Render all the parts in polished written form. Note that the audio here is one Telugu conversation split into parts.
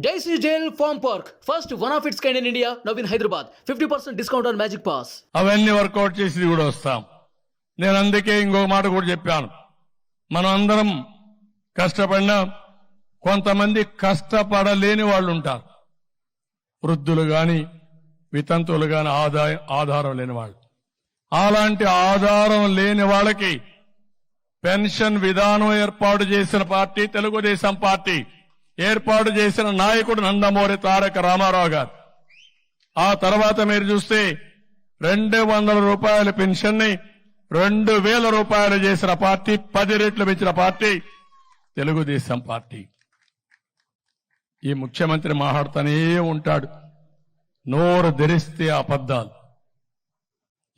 Daisy Jail Farm Park, first one of its kind in India, now in Hyderabad. 50% discount on Magic Pass. అవన్నీ వర్కౌట్ చేసి కూడా వస్తాం. నేను అందుకే ఇంకో మాట కూడా చెప్పాను. మనం అందరం కష్టపడినా కొంతమంది కష్టపడలేని వాళ్ళు ఉంటారు. వృద్ధులు గాని వితంతువులు గాని ఆధారం లేని వాళ్ళు. అలాంటి ఆధారం లేని వాళ్ళకి పెన్షన్ విధానం ఏర్పాటు చేసిన పార్టీ తెలుగుదేశం పార్టీ. ఏర్పాటు చేసిన నాయకుడు నందమూరి తారక రామారావు గారు. ఆ తర్వాత మీరు చూస్తే 200 రూపాయల పెన్షన్ ని 2000 రూపాయలు చేసిన పార్టీ, 10 రెట్లు పెంచిన పార్టీ తెలుగుదేశం పార్టీ. ఈ ముఖ్యమంత్రి మాట్లాడుతూనే ఉంటాడు, నోరు ధరిస్తే అబద్ధాలు.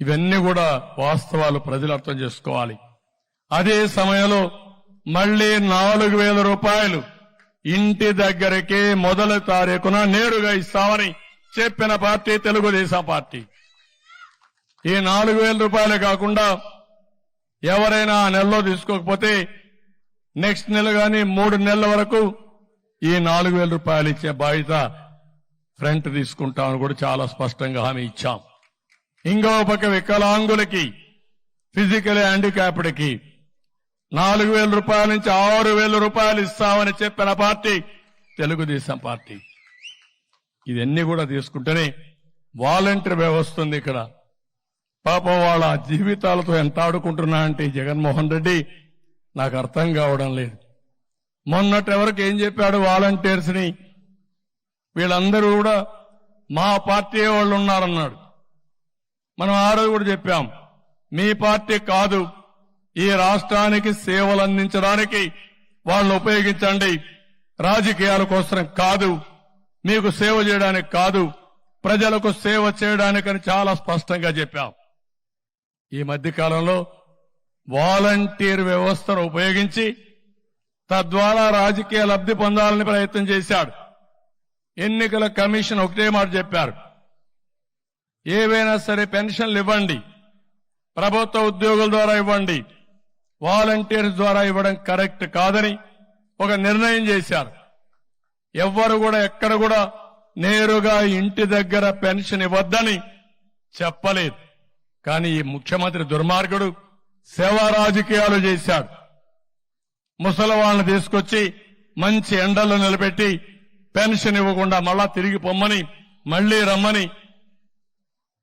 ఇవన్నీ కూడా వాస్తవాలు, ప్రజలు అర్థం చేసుకోవాలి. అదే సమయంలో మళ్లీ 4000 రూపాయలు ఇంటి దగ్గరకే మొదటి తారీఖున నేరుగా ఇస్తామని చెప్పిన పార్టీ తెలుగుదేశం పార్టీ. ఈ 4000 రూపాయలు కాకుండా ఎవరైనా ఆ నెలలో తీసుకోకపోతే నెక్స్ట్ నెల గాని 3 నెలల వరకు ఈ 4000 రూపాయలు ఇచ్చే బాధ్యత ఫ్రంట్ తీసుకుంటామని కూడా చాలా స్పష్టంగా హామీ ఇచ్చాం. ఇంకో పక్క వికలాంగులకి, ఫిజికల్ హ్యాండిక్యాప్డ్కి 4000 రూపాయల నుంచి 6000 రూపాయలు ఇస్తామని చెప్పిన పార్టీ తెలుగుదేశం పార్టీ. ఇవన్నీ కూడా తీసుకుంటేనే వాలంటీర్ వ్యవస్థ ఉంది ఇక్కడ. పాపం వాళ్ళ జీవితాలతో ఎంత ఆడుకుంటున్నా అంటే జగన్మోహన్ రెడ్డి నాకు అర్థం కావడం లేదు. మొన్నటి వరకు ఏం చెప్పాడు వాలంటీర్స్ ని, వీళ్ళందరూ కూడా మా పార్టీ వాళ్ళు ఉన్నారన్నాడు. మనం ఆ రోజు కూడా చెప్పాం, మీ పార్టీ కాదు, ఈ రాష్ట్రానికి సేవలు అందించడానికి వాళ్ళని ఉపయోగించండి, రాజకీయాల కోసం కాదు, మీకు సేవ చేయడానికి కాదు, ప్రజలకు సేవ చేయడానికని చాలా స్పష్టంగా చెప్పాం. ఈ మధ్య కాలంలో వాలంటీర్ వ్యవస్థను ఉపయోగించి తద్వారా రాజకీయ లబ్ధి పొందాలని ప్రయత్నం చేశాడు. ఎన్నికల కమిషన్ ఒకటే మాట చెప్పారు, ఏవైనా సరే పెన్షన్లు ఇవ్వండి, ప్రభుత్వ ఉద్యోగుల ద్వారా ఇవ్వండి, వాలంటీర్స్ ద్వారా ఇవ్వడం కరెక్ట్ కాదని ఒక నిర్ణయం చేశారు. ఎవ్వరు కూడా ఎక్కడ కూడా నేరుగా ఇంటి దగ్గర పెన్షన్ ఇవ్వద్దని చెప్పలేదు. కానీ ఈ ముఖ్యమంత్రి దుర్మార్గుడు సేవా రాజకీయాలు చేశాడు. ముసలి వాళ్ళని తీసుకొచ్చి మంచి ఎండల్లో నిలబెట్టి పెన్షన్ ఇవ్వకుండా మళ్ళా తిరిగి పొమ్మని, మళ్లీ రమ్మని,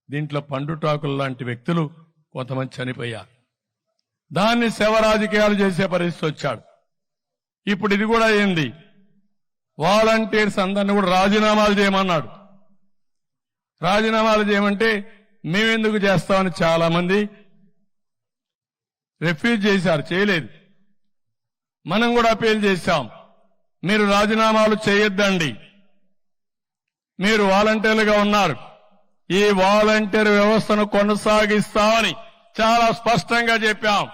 దీంట్లో పండుటాకులు లాంటి వ్యక్తులు కొంతమంది చనిపోయారు. దాన్ని సేవ రాజకీయాలు చేసే పరిస్థితి వచ్చాడు. ఇప్పుడు ఇది కూడా అయింది, వాలంటీర్స్ అందరినీ కూడా రాజీనామాలు చేయమన్నాడు. రాజీనామాలు చేయమంటే మేమెందుకు చేస్తామని చాలా మంది రిఫ్యూజ్ చేశారు, చేయలేదు. మనం కూడా అపీల్ చేశాం, మీరు రాజీనామాలు చేయొద్దండి, మీరు వాలంటీర్లుగా ఉన్నారు, ఈ వాలంటీర్ వ్యవస్థను కొనసాగిస్తామని చాలా స్పష్టంగా చెప్పాం.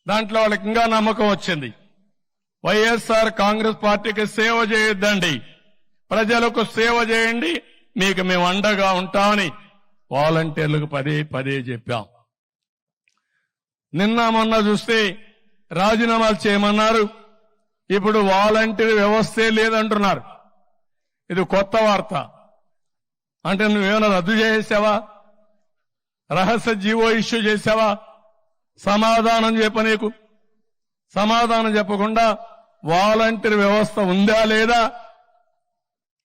దాంట్లో వాళ్ళకి ఇంకా నమ్మకం వచ్చింది. వైఎస్ఆర్ కాంగ్రెస్ పార్టీకి సేవ చేయొద్దండి, ప్రజలకు సేవ చేయండి, మీకు మేము అండగా ఉంటామని వాలంటీర్లకు పదే పదే చెప్పాం. నిన్న మొన్న చూస్తే రాజీనామాలు చేయమన్నారు, ఇప్పుడు వాలంటీర్ వ్యవస్థే లేదంటున్నారు. ఇది కొత్త వార్త. అంటే నువ్వేమైనా రద్దు చేసావా, రహస్య జీవో ఇష్యూ చేసావా? సమాధానం చెప్పనీకు. సమాధానం చెప్పకుండా వాలంటీర్ వ్యవస్థ ఉందా లేదా?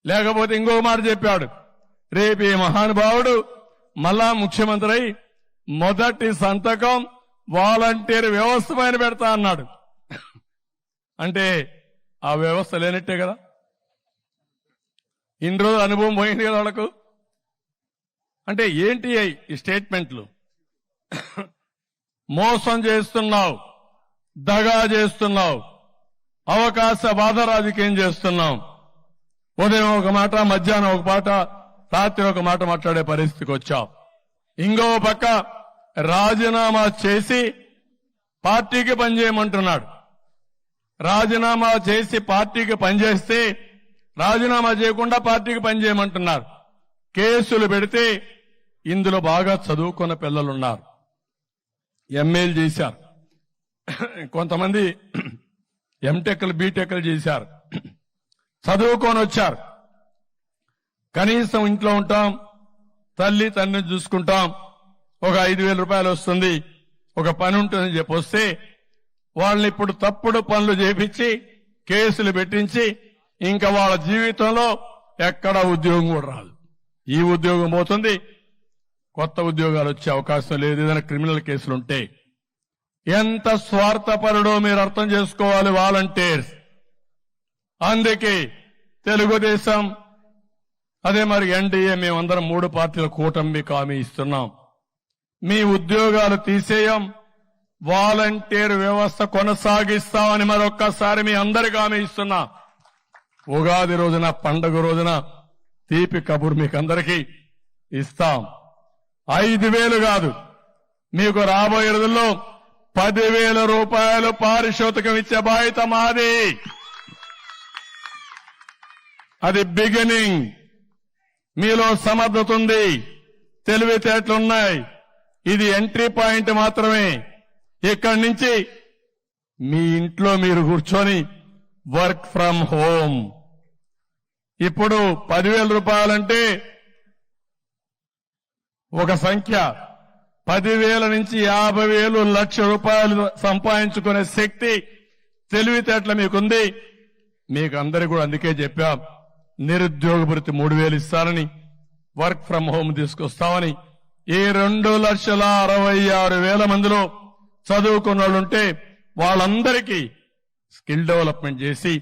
లేకపోతే ఇంకో మాట చెప్పాడు, రేపు ఈ మహానుభావుడు మళ్ళా ముఖ్యమంత్రి అయి మొదటి సంతకం వాలంటీర్ వ్యవస్థ పైన పెడతా అన్నాడు. అంటే ఆ వ్యవస్థ లేనట్టే కదా. ఇన్ని రోజులు అనుభవం పోయింది కదా వాళ్ళకు. అంటే ఏంటి ఈ స్టేట్మెంట్లు? మోసం చేస్తున్నావు, దగా చేస్తున్నావు, అవకాశవాద రాజకీయం చేస్తున్నావు. ఉదయం ఒక మాట, మధ్యాహ్నం ఒక మాట, రాత్రి ఒక మాట మాట్లాడే పరిస్థితికి వచ్చావు. ఇంకో పక్క రాజీనామా చేసి పార్టీకి పనిచేయమంటున్నాడు. రాజీనామా చేసి పార్టీకి పనిచేస్తే రాజీనామా చేయకుండా పార్టీకి పనిచేయమంటున్నారు. కేసులు పెడితే ఇందులో బాగా చదువుకున్న పిల్లలున్నారు, ఎంఏలు చేశారు, కొంతమంది ఎంటెక్లు బీటెక్లు చేశారు. చదువుకొని వచ్చారు. కనీసం ఇంట్లో ఉంటాం, తల్లి తండ్రిని చూసుకుంటాం, ఒక 5,000 రూపాయలు వస్తుంది, ఒక పని ఉంటుందని చెప్పి వస్తే వాళ్ళని ఇప్పుడు తప్పుడు పనులు చేపించి కేసులు పెట్టించి ఇంకా వాళ్ళ జీవితంలో ఎక్కడ ఉద్యోగం కూడా రాదు. ఈ ఉద్యోగం పోతుంది, కొత్త ఉద్యోగాలు వచ్చే అవకాశం లేదు ఏదైనా క్రిమినల్ కేసులుంటే. ఎంత స్వార్థపరుడో మీరు అర్థం చేసుకోవాలి వాలంటీర్స్. అందుకే తెలుగుదేశం అదే మరి ఎన్డీఏ మేమందరం 3 పార్టీల కూటమికి హామీ ఇస్తున్నాం. మీ ఉద్యోగాలు తీసేయం, వాలంటీర్ వ్యవస్థ కొనసాగిస్తామని మరొక్కసారి మీ అందరికీ హామీ ఇస్తున్నా. ఉగాది రోజున, పండుగ రోజున తీపి కబురు మీకు అందరికీ ఇస్తాం. 5,000 కాదు, మీకు రాబోయే రోజుల్లో 10,000 రూపాయలు పారితోషికం ఇచ్చే బాధ్యత మాది. అది బిగినింగ్. మీలో సమర్థత ఉంది, తెలివితేటలున్నాయి. ఇది ఎంట్రీ పాయింట్ మాత్రమే. ఇక్కడి నుంచి మీ ఇంట్లో మీరు కూర్చొని వర్క్ ఫ్రం హోమ్. ఇప్పుడు 10,000 రూపాయలంటే ఒక సంఖ్య. 10,000 నుంచి 50,000, 1,00,000 రూపాయలు సంపాదించుకునే శక్తి, తెలివితేటలు మీకుంది. మీకు అందరికీ కూడా అందుకే చెప్పాం, నిరుద్యోగ భృతి 3,000 ఇస్తారని, వర్క్ ఫ్రం హోమ్ తీసుకొస్తామని. ఈ 2,66,000 మందిలో చదువుకున్న వాళ్ళుంటే వాళ్ళందరికీ స్కిల్ డెవలప్మెంట్ చేసి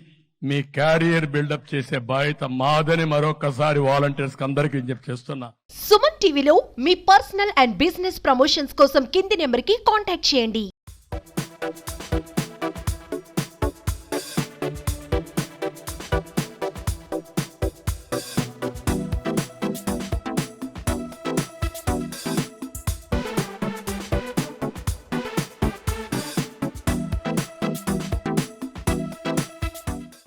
మీ క్యారియర్ బిల్డప్ చేసే బాధ్యత మాదని మరొకసారి వాలంటీర్స్ అందరికీ విజ్ఞప్తి చేస్తున్నా. సుమన్ టీవీలో మీ పర్సనల్ అండ్ బిజినెస్ ప్రమోషన్స్ కోసం కింది నెంబర్కి కాంటాక్ట్ చేయండి.